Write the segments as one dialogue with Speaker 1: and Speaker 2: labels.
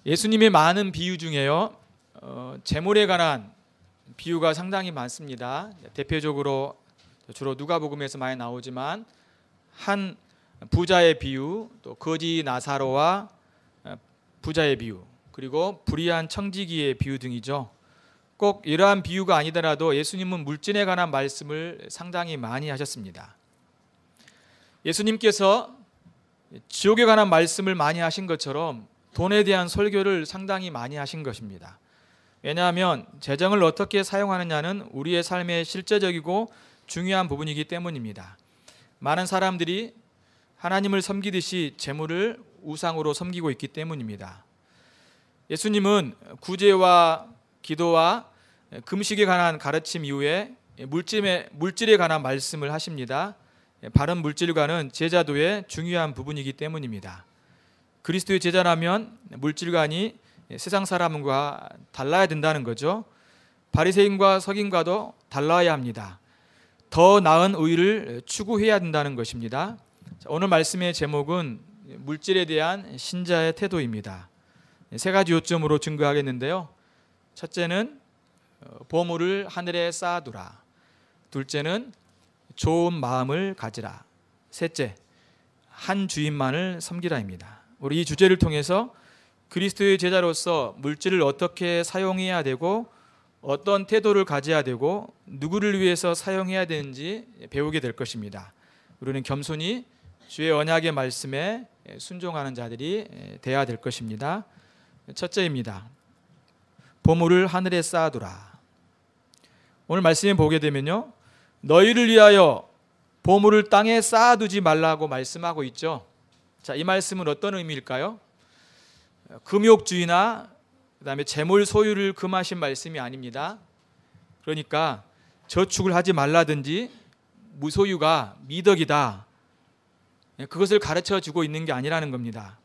Speaker 1: 예수님의 많은 비유 중에요, 재물에 관한 비유가 상당히 많습니다. 대표적으로 주로 누가복음에서 많이 나오지만 한 부자의 비유, 또 거지 나사로와 부자의 비유, 그리고 불의한 청지기의 비유 등이죠. 꼭 이러한 비유가 아니더라도 예수님은 물질에 관한 말씀을 상당히 많이 하셨습니다. 예수님께서 지옥에 관한 말씀을 많이 하신 것처럼 돈에 대한 설교를 상당히 많이 하신 것입니다. 왜냐하면 재정을 어떻게 사용하느냐는 우리의 삶의 실제적이고 중요한 부분이기 때문입니다. 많은 사람들이 하나님을 섬기듯이 재물을 우상으로 섬기고 있기 때문입니다. 예수님은 구제와 기도와 금식에 관한 가르침 이후에 물질에 관한 말씀을 하십니다. 바른 물질관은 제자도의 중요한 부분이기 때문입니다. 그리스도의 제자라면 물질관이 세상 사람과 달라야 된다는 거죠. 바리새인과 서긴과도 달라야 합니다. 더 나은 의를 추구해야 된다는 것입니다. 오늘 말씀의 제목은 물질에 대한 신자의 태도입니다. 세 가지 요점으로 증거하겠는데요. 첫째는 보물을 하늘에 쌓아두라. 둘째는 좋은 마음을 가지라. 셋째, 한 주인만을 섬기라입니다. 우리 이 주제를 통해서 그리스도의 제자로서 물질을 어떻게 사용해야 되고 어떤 태도를 가져야 되고 누구를 위해서 사용해야 되는지 배우게 될 것입니다. 우리는 겸손히 주의 언약의 말씀에 순종하는 자들이 되어야 될 것입니다. 첫째입니다. 보물을 하늘에 쌓아두라. 오늘 말씀에 보게 되면요, 너희를 위하여 보물을 땅에 쌓아두지 말라고 말씀하고 있죠. 자, 이 말씀은 어떤 의미일까요? 금욕주의나 그다음에 재물 소유를 금하신 말씀이 아닙니다. 그러니까 저축을 하지 말라든지 무소유가 미덕이다, 그것을 가르쳐 주고 있는 게 아니라는 겁니다.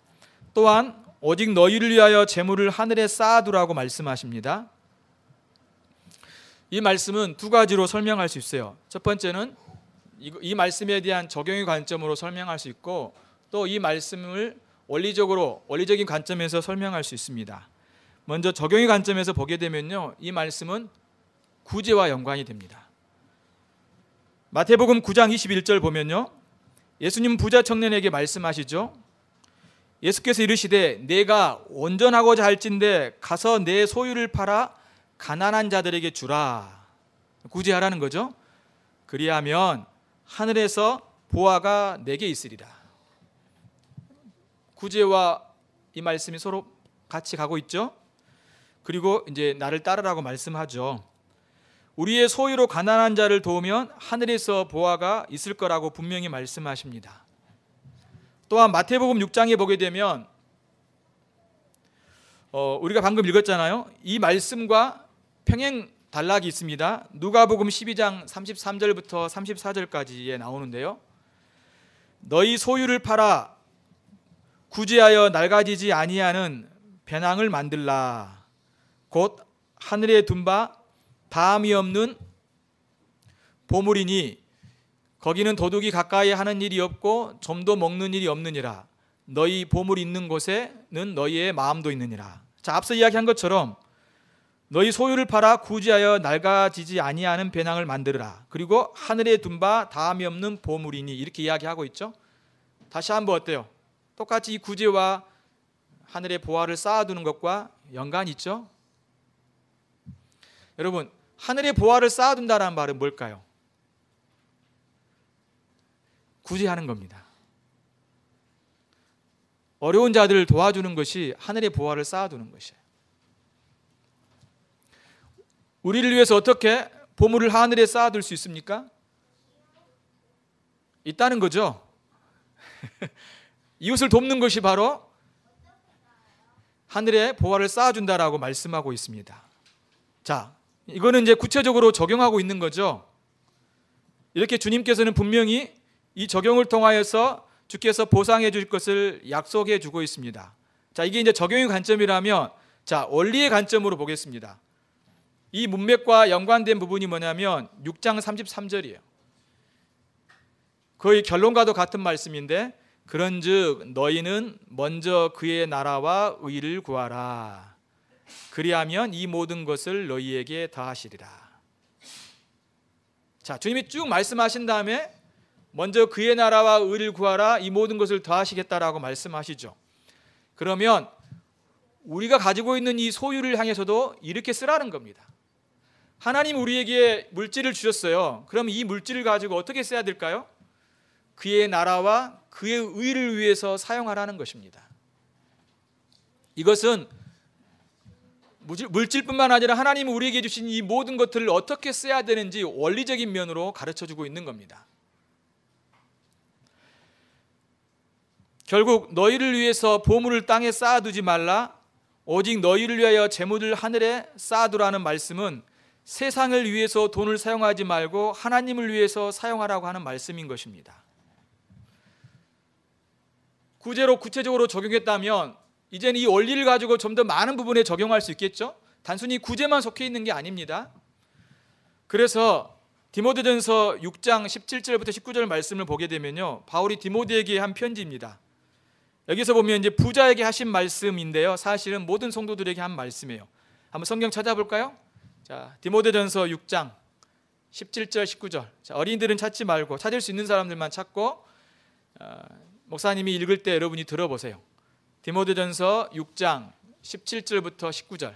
Speaker 1: 또한 오직 너희를 위하여 재물을 하늘에 쌓아두라고 말씀하십니다. 이 말씀은 두 가지로 설명할 수 있어요. 첫 번째는 이 말씀에 대한 적용의 관점으로 설명할 수 있고, 또 이 말씀을 원리적인 관점에서 설명할 수 있습니다. 먼저 적용의 관점에서 보게 되면요, 이 말씀은 구제와 연관이 됩니다. 마태복음 9장 21절 보면요, 예수님 부자 청년에게 말씀하시죠. 예수께서 이르시되 내가 온전하고자 할진대 가서 내 소유를 팔아 가난한 자들에게 주라. 구제하라는 거죠. 그리하면 하늘에서 보화가 내게 있으리라. 구제와 이 말씀이 서로 같이 가고 있죠. 그리고 이제 나를 따르라고 말씀하죠. 우리의 소유로 가난한 자를 도우면 하늘에서 보화가 있을 거라고 분명히 말씀하십니다. 또한 마태복음 6장에 보게 되면 우리가 방금 읽었잖아요. 이 말씀과 평행 단락이 있습니다. 누가복음 12장 33절부터 34절까지에 나오는데요. 너희 소유를 팔아 구제하여 낡아지지 아니하는 배낭을 만들라. 곧 하늘에 둔 바 다함이 없는 보물이니 거기는 도둑이 가까이 하는 일이 없고 좀도 먹는 일이 없느니라. 너희 보물이 있는 곳에는 너희의 마음도 있느니라. 자, 앞서 이야기한 것처럼 너희 소유를 팔아 구제하여 낡아지지 아니하는 배낭을 만들어라. 그리고 하늘에 둔 바 다함이 없는 보물이니, 이렇게 이야기하고 있죠. 다시 한번 어때요? 똑같이 이 구제와 하늘의 보화를 쌓아두는 것과 연관이 있죠. 여러분, 하늘의 보화를 쌓아둔다는 말은 뭘까요? 구제하는 겁니다. 어려운 자들을 도와주는 것이 하늘의 보화를 쌓아두는 것이에요. 우리를 위해서 어떻게 보물을 하늘에 쌓아둘 수 있습니까? 있다는 거죠. 이웃을 돕는 것이 바로 하늘에 보화를 쌓아준다라고 말씀하고 있습니다. 자, 이거는 이제 구체적으로 적용하고 있는 거죠. 이렇게 주님께서는 분명히 이 적용을 통하여서 주께서 보상해 줄 것을 약속해 주고 있습니다. 자, 이게 이제 적용의 관점이라면, 자, 원리의 관점으로 보겠습니다. 이 문맥과 연관된 부분이 뭐냐면 6장 33절이에요. 거의 결론과도 같은 말씀인데, 그런즉 너희는 먼저 그의 나라와 의를 구하라. 그리하면 이 모든 것을 너희에게 더하시리라. 자, 주님이 쭉 말씀하신 다음에 먼저 그의 나라와 의를 구하라, 이 모든 것을 더하시겠다라고 말씀하시죠. 그러면 우리가 가지고 있는 이 소유를 향해서도 이렇게 쓰라는 겁니다. 하나님 우리에게 물질을 주셨어요. 그럼 이 물질을 가지고 어떻게 써야 될까요? 그의 나라와 그의 의를 위해서 사용하라는 것입니다. 이것은 물질뿐만 아니라 하나님이 우리에게 주신 이 모든 것들을 어떻게 써야 되는지 원리적인 면으로 가르쳐주고 있는 겁니다. 결국 너희를 위해서 보물을 땅에 쌓아두지 말라, 오직 너희를 위하여 재물을 하늘에 쌓아두라는 말씀은 세상을 위해서 돈을 사용하지 말고 하나님을 위해서 사용하라고 하는 말씀인 것입니다. 구체적으로 적용했다면 이제는 이 원리를 가지고 좀 더 많은 부분에 적용할 수 있겠죠? 단순히 구제만 속해 있는 게 아닙니다. 그래서 디모데전서 6장 17절부터 19절 말씀을 보게 되면요, 바울이 디모데에게 한 편지입니다. 여기서 보면 이제 부자에게 하신 말씀인데요, 사실은 모든 성도들에게 한 말씀이에요. 한번 성경 찾아볼까요? 자, 디모데전서 6장 17절 19절. 자, 어린이들은 찾지 말고 찾을 수 있는 사람들만 찾고 목사님이 읽을 때 여러분이 들어보세요. 디모데전서 6장 17절부터 19절.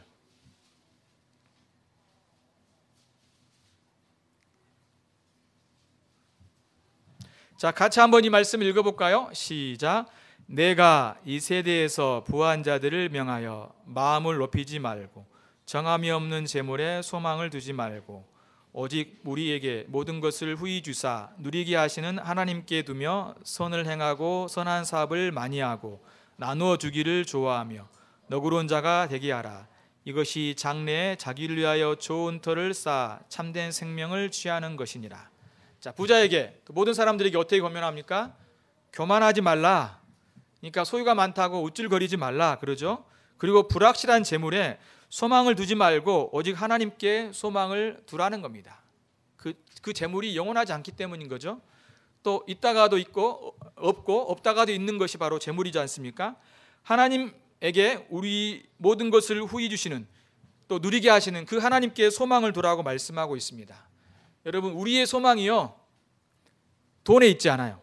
Speaker 1: 자, 같이 한번 이 말씀 읽어볼까요? 시작. 내가 이 세대에서 부한 자들을 명하여 마음을 높이지 말고 정함이 없는 재물에 소망을 두지 말고 오직 우리에게 모든 것을 후히 주사 누리게 하시는 하나님께 두며 선을 행하고 선한 사업을 많이 하고 나누어 주기를 좋아하며 너그러운 자가 되게 하라. 이것이 장래에 자기를 위하여 좋은 터를 쌓아 참된 생명을 취하는 것이니라. 자, 부자에게, 모든 사람들에게 어떻게 권면합니까? 교만하지 말라. 그러니까 소유가 많다고 우쭐거리지 말라 그러죠. 그리고 불확실한 재물에 소망을 두지 말고 오직 하나님께 소망을 두라는 겁니다. 그 재물이 영원하지 않기 때문인 거죠. 또 있다가도 있고 없고 없다가도 있는 것이 바로 재물이지 않습니까? 하나님에게 우리 모든 것을 후히 주시는, 또 누리게 하시는 그 하나님께 소망을 두라고 말씀하고 있습니다. 여러분, 우리의 소망이요, 돈에 있지 않아요.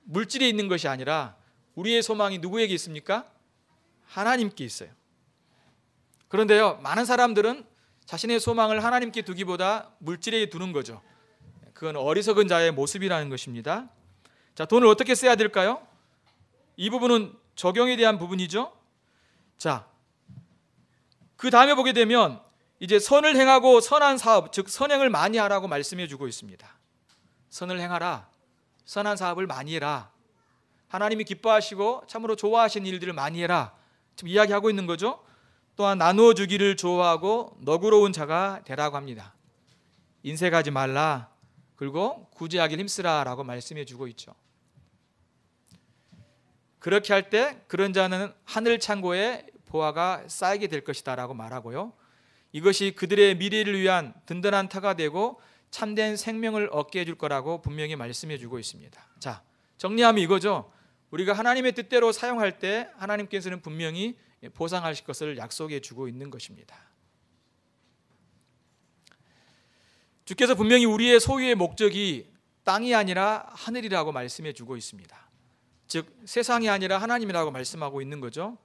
Speaker 1: 물질에 있는 것이 아니라 우리의 소망이 누구에게 있습니까? 하나님께 있어요. 그런데요, 많은 사람들은 자신의 소망을 하나님께 두기보다 물질에 두는 거죠. 그건 어리석은 자의 모습이라는 것입니다. 자, 돈을 어떻게 써야 될까요? 이 부분은 적용에 대한 부분이죠. 자, 그 다음에 보게 되면 이제 선을 행하고 선한 사업, 즉 선행을 많이 하라고 말씀해 주고 있습니다. 선을 행하라, 선한 사업을 많이 해라, 하나님이 기뻐하시고 참으로 좋아하시는 일들을 많이 해라, 지금 이야기하고 있는 거죠. 또한 나누어 주기를 좋아하고 너그러운 자가 되라고 합니다. 인색하지 말라, 그리고 구제하길 힘쓰라 라고 말씀해 주고 있죠. 그렇게 할 때 그런 자는 하늘 창고에 보화가 쌓이게 될 것이다 라고 말하고요, 이것이 그들의 미래를 위한 든든한 터가 되고 참된 생명을 얻게 해줄 거라고 분명히 말씀해 주고 있습니다. 자, 정리하면 이거죠. 우리가 하나님의 뜻대로 사용할 때 하나님께서는 분명히 보상하실 것을 약속해 주고 있는 것입니다. 주께서 분명히 우리의 소유의 목적이 땅이 아니라 하늘이라고 말씀해 주고 있습니다. 즉 세상이 아니라 하나님이라고 말씀하고 있는 거죠.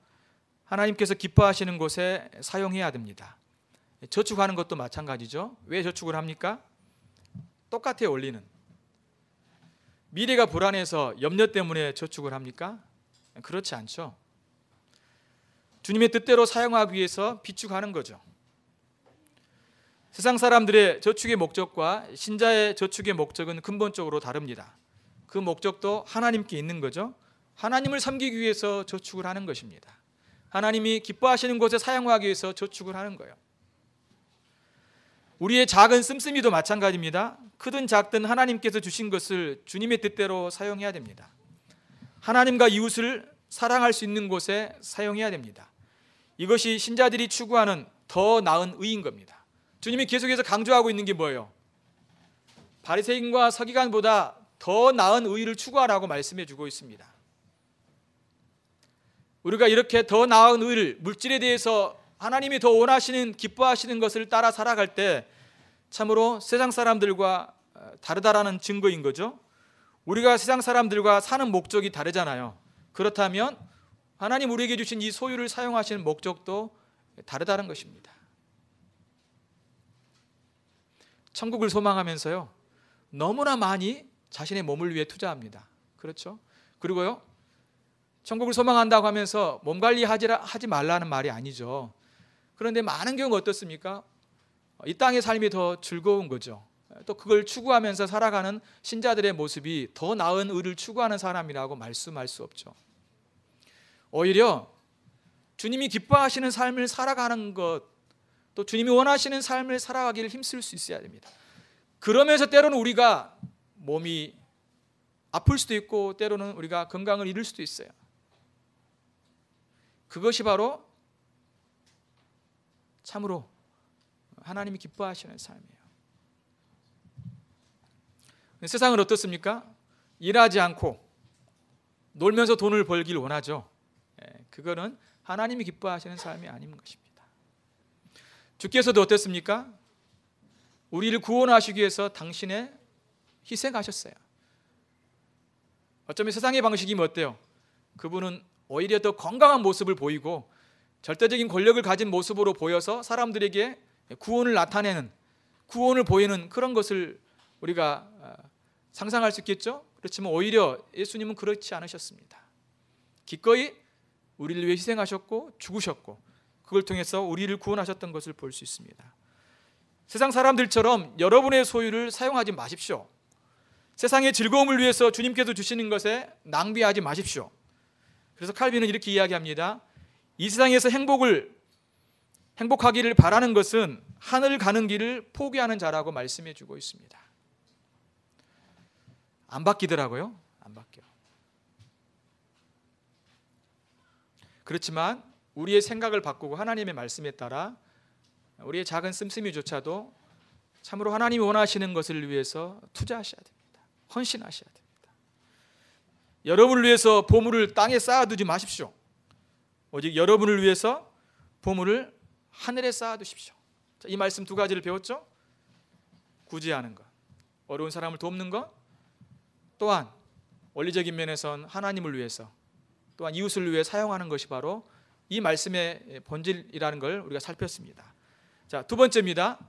Speaker 1: 하나님께서 기뻐하시는 곳에 사용해야 됩니다. 저축하는 것도 마찬가지죠. 왜 저축을 합니까? 똑같아요, 원리는. 미래가 불안해서 염려 때문에 저축을 합니까? 그렇지 않죠. 주님의 뜻대로 사용하기 위해서 비축하는 거죠. 세상 사람들의 저축의 목적과 신자의 저축의 목적은 근본적으로 다릅니다. 그 목적도 하나님께 있는 거죠. 하나님을 섬기기 위해서 저축을 하는 것입니다. 하나님이 기뻐하시는 곳에 사용하기 위해서 저축을 하는 거예요. 우리의 작은 씀씀이도 마찬가지입니다. 크든 작든 하나님께서 주신 것을 주님의 뜻대로 사용해야 됩니다. 하나님과 이웃을 사랑할 수 있는 곳에 사용해야 됩니다. 이것이 신자들이 추구하는 더 나은 의인 겁니다. 주님이 계속해서 강조하고 있는 게 뭐예요? 바리새인과 서기관보다 더 나은 의를 추구하라고 말씀해 주고 있습니다. 우리가 이렇게 더 나은 을, 물질에 대해서 하나님이 더 원하시는, 기뻐하시는 것을 따라 살아갈 때 참으로 세상 사람들과 다르다라는 증거인 거죠. 우리가 세상 사람들과 사는 목적이 다르잖아요. 그렇다면 하나님 우리에게 주신 이 소유를 사용하시는 목적도 다르다는 것입니다. 천국을 소망하면서요, 너무나 많이 자신의 몸을 위해 투자합니다. 그렇죠? 그리고요, 천국을 소망한다고 하면서 몸 관리하지 말라는 말이 아니죠. 그런데 많은 경우 어떻습니까? 이 땅의 삶이 더 즐거운 거죠. 또 그걸 추구하면서 살아가는 신자들의 모습이 더 나은 의를 추구하는 사람이라고 말씀할 수 없죠. 오히려 주님이 기뻐하시는 삶을 살아가는 것, 또 주님이 원하시는 삶을 살아가기를 힘쓸 수 있어야 됩니다. 그러면서 때로는 우리가 몸이 아플 수도 있고 때로는 우리가 건강을 잃을 수도 있어요. 그것이 바로 참으로 하나님이 기뻐하시는 삶이에요. 세상은 어떻습니까? 일하지 않고 놀면서 돈을 벌기를 원하죠. 그거는 하나님이 기뻐하시는 삶이 아닌 것입니다. 주께서도 어땠습니까? 우리를 구원하시기 위해서 당신의 희생하셨어요. 어쩌면 세상의 방식이 어때요? 그분은 오히려 더 건강한 모습을 보이고 절대적인 권력을 가진 모습으로 보여서 사람들에게 구원을 나타내는, 구원을 보이는 그런 것을 우리가 상상할 수 있겠죠? 그렇지만 오히려 예수님은 그렇지 않으셨습니다. 기꺼이 우리를 위해 희생하셨고 죽으셨고 그걸 통해서 우리를 구원하셨던 것을 볼 수 있습니다. 세상 사람들처럼 여러분의 소유를 사용하지 마십시오. 세상의 즐거움을 위해서 주님께서 주시는 것에 낭비하지 마십시오. 그래서 칼빈은 이렇게 이야기합니다. 이 세상에서 행복하기를 바라는 것은 하늘 가는 길을 포기하는 자라고 말씀해 주고 있습니다. 안 바뀌더라고요. 안 바뀌어. 그렇지만 우리의 생각을 바꾸고 하나님의 말씀에 따라 우리의 작은 씀씀이조차도 참으로 하나님이 원하시는 것을 위해서 투자하셔야 됩니다. 헌신하셔야 됩니다. 여러분을 위해서 보물을 땅에 쌓아두지 마십시오. 오직 여러분을 위해서 보물을 하늘에 쌓아두십시오. 이 말씀 두 가지를 배웠죠? 구제하는 것, 어려운 사람을 돕는 것, 또한 원리적인 면에선 하나님을 위해서, 또한 이웃을 위해 사용하는 것이 바로 이 말씀의 본질이라는 걸 우리가 살폈습니다. 자, 두 번째입니다.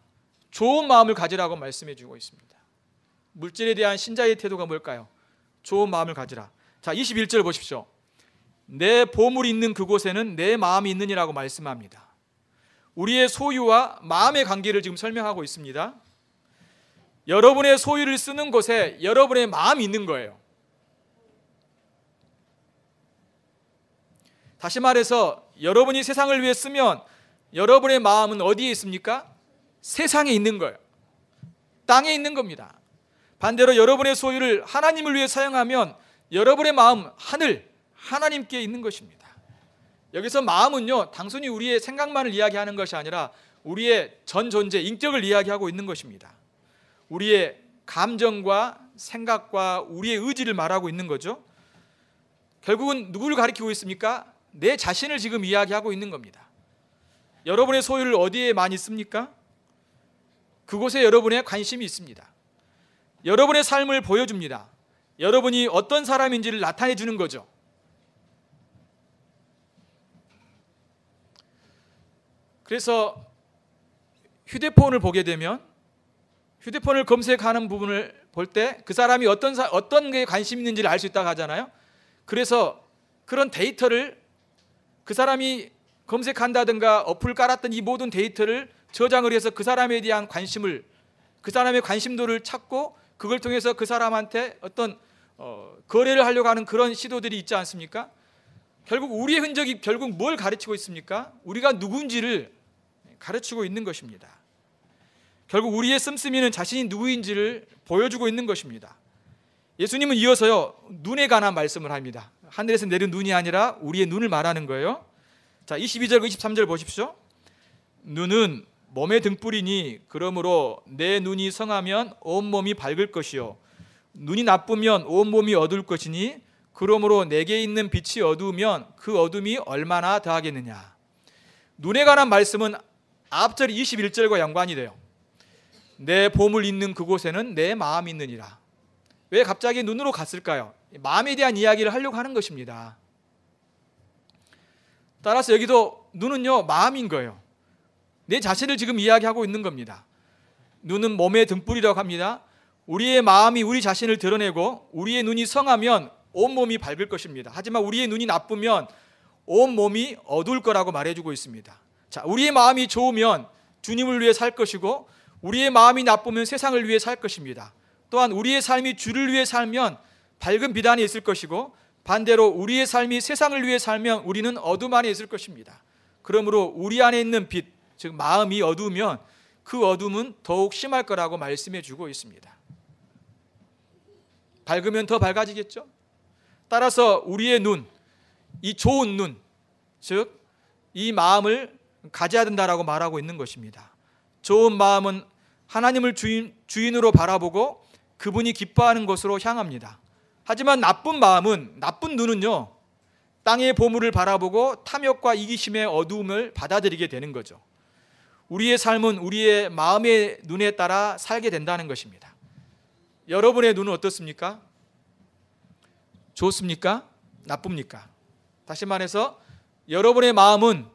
Speaker 1: 좋은 마음을 가지라고 말씀해 주고 있습니다. 물질에 대한 신자의 태도가 뭘까요? 좋은 마음을 가지라. 자, 21절 보십시오. 내 보물이 있는 그곳에는 내 마음이 있느니라고 말씀합니다. 우리의 소유와 마음의 관계를 지금 설명하고 있습니다. 여러분의 소유를 쓰는 곳에 여러분의 마음이 있는 거예요. 다시 말해서 여러분이 세상을 위해 쓰면 여러분의 마음은 어디에 있습니까? 세상에 있는 거예요. 땅에 있는 겁니다. 반대로 여러분의 소유를 하나님을 위해 사용하면 여러분의 마음, 하나님께 있는 것입니다. 여기서 마음은요, 단순히 우리의 생각만을 이야기하는 것이 아니라 우리의 전 존재, 인격을 이야기하고 있는 것입니다. 우리의 감정과 생각과 우리의 의지를 말하고 있는 거죠. 결국은 누구를 가리키고 있습니까? 내 자신을 지금 이야기하고 있는 겁니다. 여러분의 소유를 어디에 많이 씁니까? 그곳에 여러분의 관심이 있습니다. 여러분의 삶을 보여줍니다. 여러분이 어떤 사람인지를 나타내 주는 거죠. 그래서 휴대폰을 보게 되면 휴대폰을 검색하는 부분을 볼 때 그 사람이 어떤 게 관심 있는지를 알 수 있다고 하잖아요. 그래서 그런 데이터를 그 사람이 검색한다든가 어플 깔았던 이 모든 데이터를 저장을 해서 그 사람에 대한 관심을, 그 사람의 관심도를 찾고 그걸 통해서 그 사람한테 어떤 거래를 하려고 하는 그런 시도들이 있지 않습니까? 결국 우리의 흔적이 결국 뭘 가르치고 있습니까? 우리가 누구인지를 가르치고 있는 것입니다. 결국 우리의 씀씀이는 자신이 누구인지를 보여주고 있는 것입니다. 예수님은 이어서요, 눈에 관한 말씀을 합니다. 하늘에서 내린 눈이 아니라 우리의 눈을 말하는 거예요. 자, 22절과 23절 보십시오. 눈은 몸의 등불이니 그러므로 내 눈이 성하면 온몸이 밝을 것이요 눈이 나쁘면 온몸이 어두울 것이니 그러므로 내게 있는 빛이 어두우면 그 어둠이 얼마나 더하겠느냐. 눈에 관한 말씀은 앞절 21절과 연관이 돼요. 내 보물 있는 그곳에는 내 마음이 있느니라. 왜 갑자기 눈으로 갔을까요? 마음에 대한 이야기를 하려고 하는 것입니다. 따라서 여기도 눈은요, 마음인 거예요. 내 자신을 지금 이야기하고 있는 겁니다. 눈은 몸의 등불이라고 합니다. 우리의 마음이 우리 자신을 드러내고 우리의 눈이 성하면 온몸이 밝을 것입니다. 하지만 우리의 눈이 나쁘면 온몸이 어두울 거라고 말해주고 있습니다. 자, 우리의 마음이 좋으면 주님을 위해 살 것이고 우리의 마음이 나쁘면 세상을 위해 살 것입니다. 또한 우리의 삶이 주를 위해 살면 밝은 빛 안에 있을 것이고 반대로 우리의 삶이 세상을 위해 살면 우리는 어둠 안에 있을 것입니다. 그러므로 우리 안에 있는 빛, 즉 마음이 어두우면 그 어둠은 더욱 심할 거라고 말씀해 주고 있습니다. 밝으면 더 밝아지겠죠? 따라서 우리의 눈, 이 좋은 눈, 즉 이 마음을 가져야 된다라고 말하고 있는 것입니다. 좋은 마음은 하나님을 주인으로 바라보고 그분이 기뻐하는 곳으로 향합니다. 하지만 나쁜 마음은, 나쁜 눈은요, 땅의 보물을 바라보고 탐욕과 이기심의 어두움을 받아들이게 되는 거죠. 우리의 삶은 우리의 마음의 눈에 따라 살게 된다는 것입니다. 여러분의 눈은 어떻습니까? 좋습니까? 나쁩니까? 다시 말해서 여러분의 마음은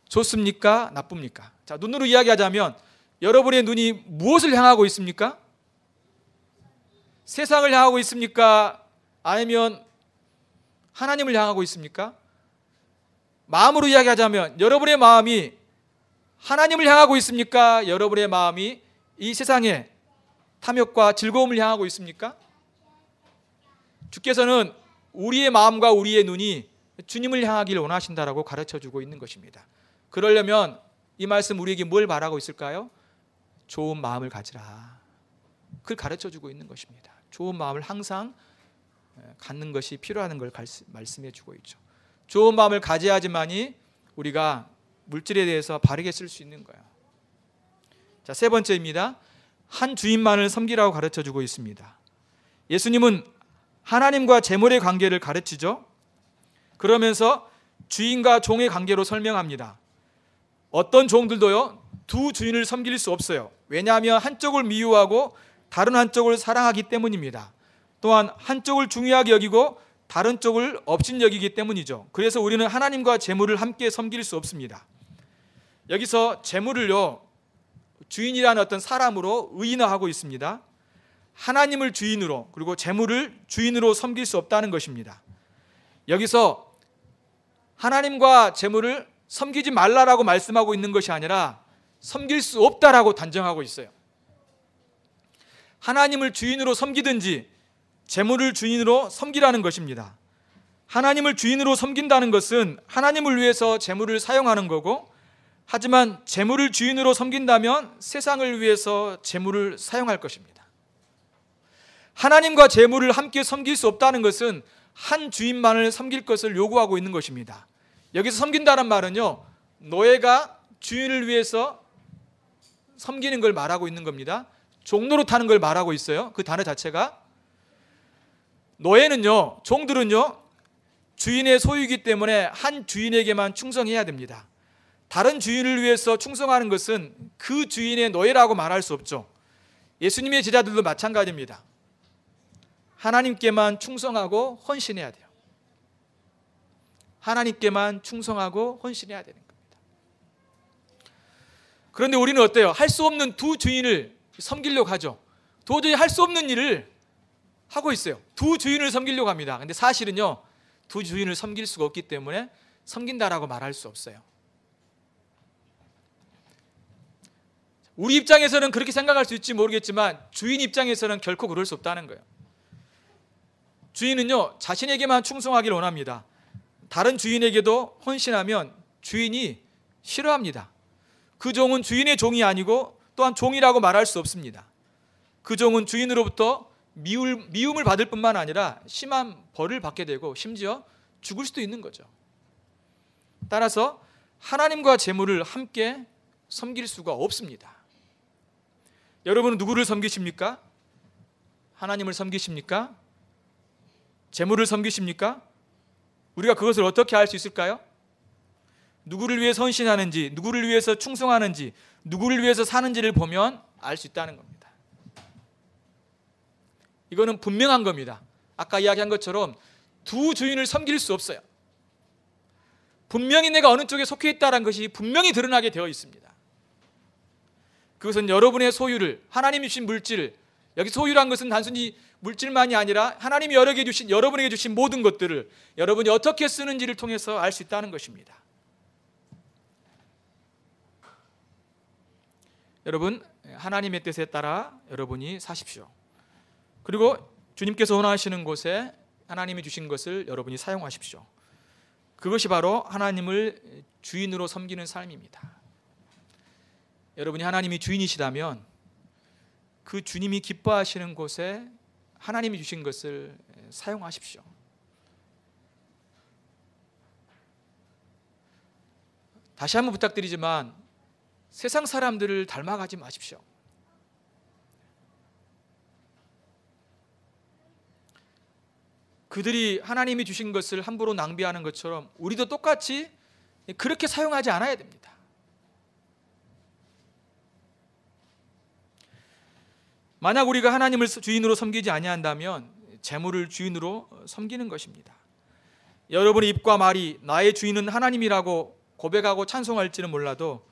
Speaker 1: 좋습니까? 나쁩니까? 자, 눈으로 이야기하자면 여러분의 눈이 무엇을 향하고 있습니까? 세상을 향하고 있습니까? 아니면 하나님을 향하고 있습니까? 마음으로 이야기하자면 여러분의 마음이 하나님을 향하고 있습니까? 여러분의 마음이 이 세상의 탐욕과 즐거움을 향하고 있습니까? 주께서는 우리의 마음과 우리의 눈이 주님을 향하기를 원하신다라고 가르쳐주고 있는 것입니다. 그러려면 이 말씀 우리에게 뭘 말하고 있을까요? 좋은 마음을 가지라. 그걸 가르쳐주고 있는 것입니다. 좋은 마음을 항상 갖는 것이 필요한 걸 말씀해 주고 있죠. 좋은 마음을 가져야지만이 우리가 물질에 대해서 바르게 쓸 수 있는 거예요. 자, 세 번째입니다. 한 주인만을 섬기라고 가르쳐주고 있습니다. 예수님은 하나님과 재물의 관계를 가르치죠. 그러면서 주인과 종의 관계로 설명합니다. 어떤 종들도요, 두 주인을 섬길 수 없어요. 왜냐하면 한쪽을 미워하고 다른 한쪽을 사랑하기 때문입니다. 또한 한쪽을 중요하게 여기고 다른 쪽을 업신여기기 때문이죠. 그래서 우리는 하나님과 재물을 함께 섬길 수 없습니다. 여기서 재물을요, 주인이라는 어떤 사람으로 의인화하고 있습니다. 하나님을 주인으로, 그리고 재물을 주인으로 섬길 수 없다는 것입니다. 여기서 하나님과 재물을 섬기지 말라라고 말씀하고 있는 것이 아니라 섬길 수 없다라고 단정하고 있어요. 하나님을 주인으로 섬기든지 재물을 주인으로 섬기라는 것입니다. 하나님을 주인으로 섬긴다는 것은 하나님을 위해서 재물을 사용하는 거고, 하지만 재물을 주인으로 섬긴다면 세상을 위해서 재물을 사용할 것입니다. 하나님과 재물을 함께 섬길 수 없다는 것은 한 주인만을 섬길 것을 요구하고 있는 것입니다. 여기서 섬긴다는 말은요, 노예가 주인을 위해서 섬기는 걸 말하고 있는 겁니다. 종노릇하는 걸 말하고 있어요. 그 단어 자체가. 노예는요, 종들은요, 주인의 소유이기 때문에 한 주인에게만 충성해야 됩니다. 다른 주인을 위해서 충성하는 것은 그 주인의 노예라고 말할 수 없죠. 예수님의 제자들도 마찬가지입니다. 하나님께만 충성하고 헌신해야 돼요. 하나님께만 충성하고 헌신해야 되는 겁니다. 그런데 우리는 어때요? 할 수 없는 두 주인을 섬기려고 하죠. 도저히 할 수 없는 일을 하고 있어요. 두 주인을 섬기려고 합니다. 근데 사실은요, 두 주인을 섬길 수가 없기 때문에 섬긴다라고 말할 수 없어요. 우리 입장에서는 그렇게 생각할 수 있지 모르겠지만 주인 입장에서는 결코 그럴 수 없다는 거예요. 주인은요, 자신에게만 충성하기를 원합니다. 다른 주인에게도 헌신하면 주인이 싫어합니다. 그 종은 주인의 종이 아니고 또한 종이라고 말할 수 없습니다. 그 종은 주인으로부터 미움을 받을 뿐만 아니라 심한 벌을 받게 되고 심지어 죽을 수도 있는 거죠. 따라서 하나님과 재물을 함께 섬길 수가 없습니다. 여러분은 누구를 섬기십니까? 하나님을 섬기십니까? 재물을 섬기십니까? 우리가 그것을 어떻게 알 수 있을까요? 누구를 위해서 헌신하는지, 누구를 위해서 충성하는지, 누구를 위해서 사는지를 보면 알 수 있다는 겁니다. 이거는 분명한 겁니다. 아까 이야기한 것처럼 두 주인을 섬길 수 없어요. 분명히 내가 어느 쪽에 속해 있다는 것이 분명히 드러나게 되어 있습니다. 그것은 여러분의 소유를, 하나님이 주신 물질을, 여기 소유란 것은 단순히 물질만이 아니라 하나님이 여러분에게 주신 모든 것들을 여러분이 어떻게 쓰는지를 통해서 알 수 있다는 것입니다. 여러분, 하나님의 뜻에 따라 여러분이 사십시오. 그리고 주님께서 원하시는 곳에 하나님이 주신 것을 여러분이 사용하십시오. 그것이 바로 하나님을 주인으로 섬기는 삶입니다. 여러분이 하나님이 주인이시다면 그 주님이 기뻐하시는 곳에 하나님이 주신 것을 사용하십시오. 다시 한번 부탁드리지만 세상 사람들을 닮아가지 마십시오. 그들이 하나님이 주신 것을 함부로 낭비하는 것처럼 우리도 똑같이 그렇게 사용하지 않아야 됩니다. 만약 우리가 하나님을 주인으로 섬기지 아니한다면 재물을 주인으로 섬기는 것입니다. 여러분의 입과 말이 나의 주인은 하나님이라고 고백하고 찬송할지는 몰라도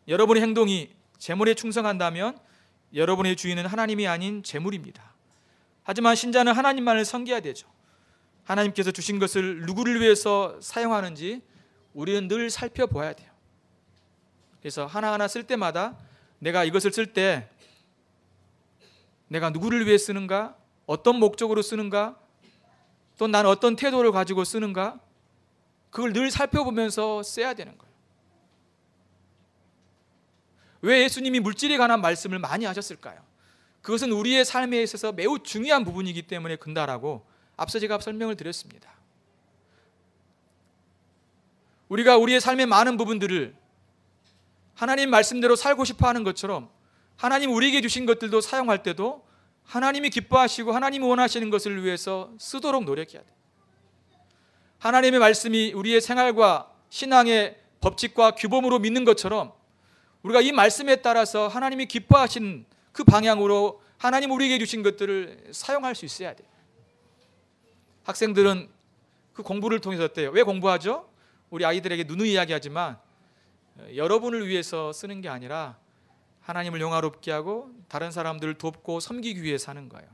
Speaker 1: 여러분의 행동이 재물에 충성한다면 여러분의 주인은 하나님이 아닌 재물입니다. 하지만 신자는 하나님만을 섬겨야 되죠. 하나님께서 주신 것을 누구를 위해서 사용하는지 우리는 늘 살펴봐야 돼요. 그래서 하나하나 쓸 때마다 내가 이것을 쓸 때 내가 누구를 위해 쓰는가? 어떤 목적으로 쓰는가? 또 나는 어떤 태도를 가지고 쓰는가? 그걸 늘 살펴보면서 써야 되는 거예요. 왜 예수님이 물질에 관한 말씀을 많이 하셨을까요? 그것은 우리의 삶에 있어서 매우 중요한 부분이기 때문에 그런다라고 앞서 제가 설명을 드렸습니다. 우리가 우리의 삶의 많은 부분들을 하나님 말씀대로 살고 싶어 하는 것처럼 하나님 우리에게 주신 것들도 사용할 때도 하나님이 기뻐하시고 하나님이 원하시는 것을 위해서 쓰도록 노력해야 돼요. 하나님의 말씀이 우리의 생활과 신앙의 법칙과 규범으로 믿는 것처럼 우리가 이 말씀에 따라서 하나님이 기뻐하신 그 방향으로 하나님 우리에게 주신 것들을 사용할 수 있어야 돼요. 학생들은 그 공부를 통해서 어때요? 왜 공부하죠? 우리 아이들에게 누누이 이야기하지만 여러분을 위해서 쓰는 게 아니라 하나님을 영화롭게 하고 다른 사람들을 돕고 섬기기 위해 사는 거예요.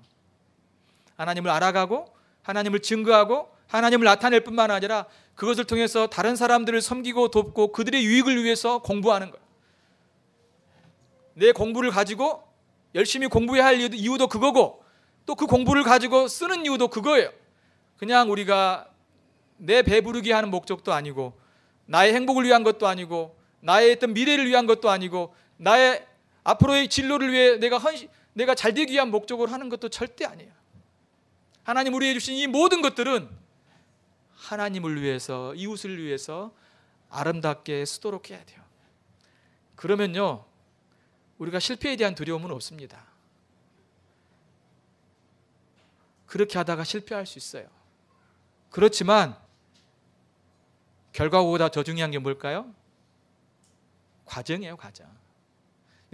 Speaker 1: 하나님을 알아가고 하나님을 증거하고 하나님을 나타낼 뿐만 아니라 그것을 통해서 다른 사람들을 섬기고 돕고 그들의 유익을 위해서 공부하는 거예요. 내 공부를 가지고 열심히 공부해야 할 이유도 그거고 또 그 공부를 가지고 쓰는 이유도 그거예요. 그냥 우리가 내 배부르게 하는 목적도 아니고 나의 행복을 위한 것도 아니고 나의 어떤 미래를 위한 것도 아니고 나의 앞으로의 진로를 위해 내가 잘 되기 위한 목적으로 하는 것도 절대 아니에요. 하나님 우리에게 주신 이 모든 것들은 하나님을 위해서, 이웃을 위해서 아름답게 쓰도록 해야 돼요. 그러면요 우리가 실패에 대한 두려움은 없습니다. 그렇게 하다가 실패할 수 있어요. 그렇지만 결과보다 더 중요한 게 뭘까요? 과정이에요, 과정.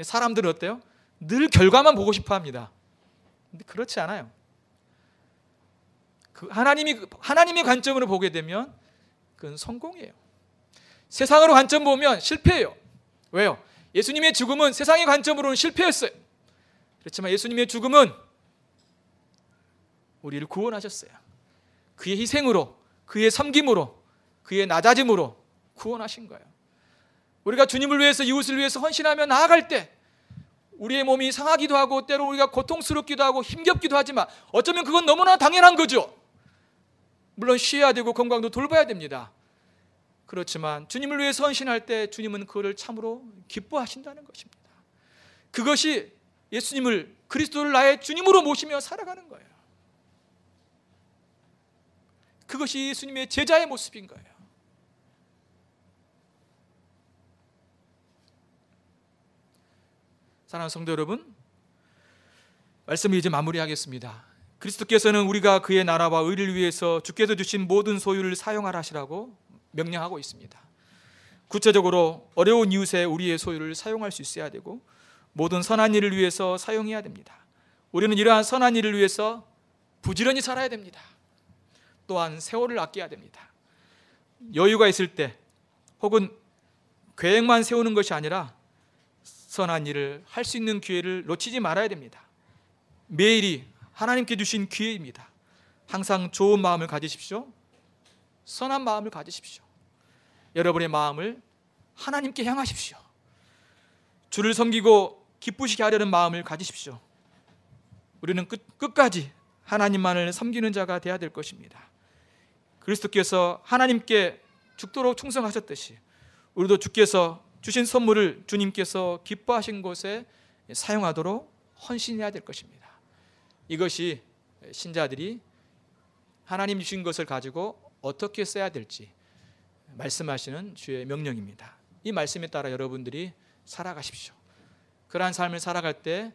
Speaker 1: 사람들은 어때요? 늘 결과만 보고 싶어 합니다. 근데 그렇지 않아요. 하나님의 관점으로 보게 되면 그건 성공이에요. 세상으로 관점 보면 실패예요. 왜요? 예수님의 죽음은 세상의 관점으로는 실패였어요. 그렇지만 예수님의 죽음은 우리를 구원하셨어요. 그의 희생으로, 그의 섬김으로, 그의 낮아짐으로 구원하신 거예요. 우리가 주님을 위해서, 이웃을 위해서 헌신하며 나아갈 때 우리의 몸이 상하기도 하고 때로 우리가 고통스럽기도 하고 힘겹기도 하지만 어쩌면 그건 너무나 당연한 거죠. 물론 쉬어야 되고 건강도 돌봐야 됩니다. 그렇지만 주님을 위해서 헌신할 때 주님은 그거를 참으로 기뻐하신다는 것입니다. 그것이 예수님을, 그리스도를 나의 주님으로 모시며 살아가는 거예요. 그것이 예수님의 제자의 모습인 거예요. 사랑하는 성도 여러분, 말씀을 이제 마무리하겠습니다. 그리스도께서는 우리가 그의 나라와 의를 위해서 주께서 주신 모든 소유를 사용하라 하시라고 명령하고 있습니다. 구체적으로 어려운 이웃에 우리의 소유를 사용할 수 있어야 되고 모든 선한 일을 위해서 사용해야 됩니다. 우리는 이러한 선한 일을 위해서 부지런히 살아야 됩니다. 또한 세월을 아껴야 됩니다. 여유가 있을 때 혹은 계획만 세우는 것이 아니라 선한 일을 할 수 있는 기회를 놓치지 말아야 됩니다. 매일이 하나님께 주신 기회입니다. 항상 좋은 마음을 가지십시오. 선한 마음을 가지십시오. 여러분의 마음을 하나님께 향하십시오. 주를 섬기고 기쁘시게 하려는 마음을 가지십시오. 우리는 끝까지 하나님만을 섬기는 자가 되어야 될 것입니다. 그리스도께서 하나님께 죽도록 충성하셨듯이 우리도 주께서 주신 선물을 주님께서 기뻐하신 곳에 사용하도록 헌신해야 될 것입니다. 이것이 신자들이 하나님 주신 것을 가지고 어떻게 써야 될지 말씀하시는 주의 명령입니다. 이 말씀에 따라 여러분들이 살아가십시오. 그러한 삶을 살아갈 때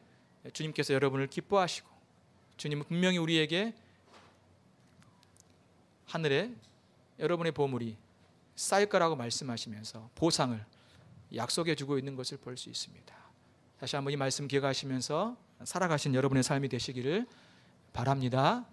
Speaker 1: 주님께서 여러분을 기뻐하시고 주님은 분명히 우리에게 하늘에 여러분의 보물이 쌓일 거라고 말씀하시면서 보상을 약속해 주고 있는 것을 볼 수 있습니다. 다시 한번 이 말씀 기억하시면서 살아가신 여러분의 삶이 되시기를 바랍니다.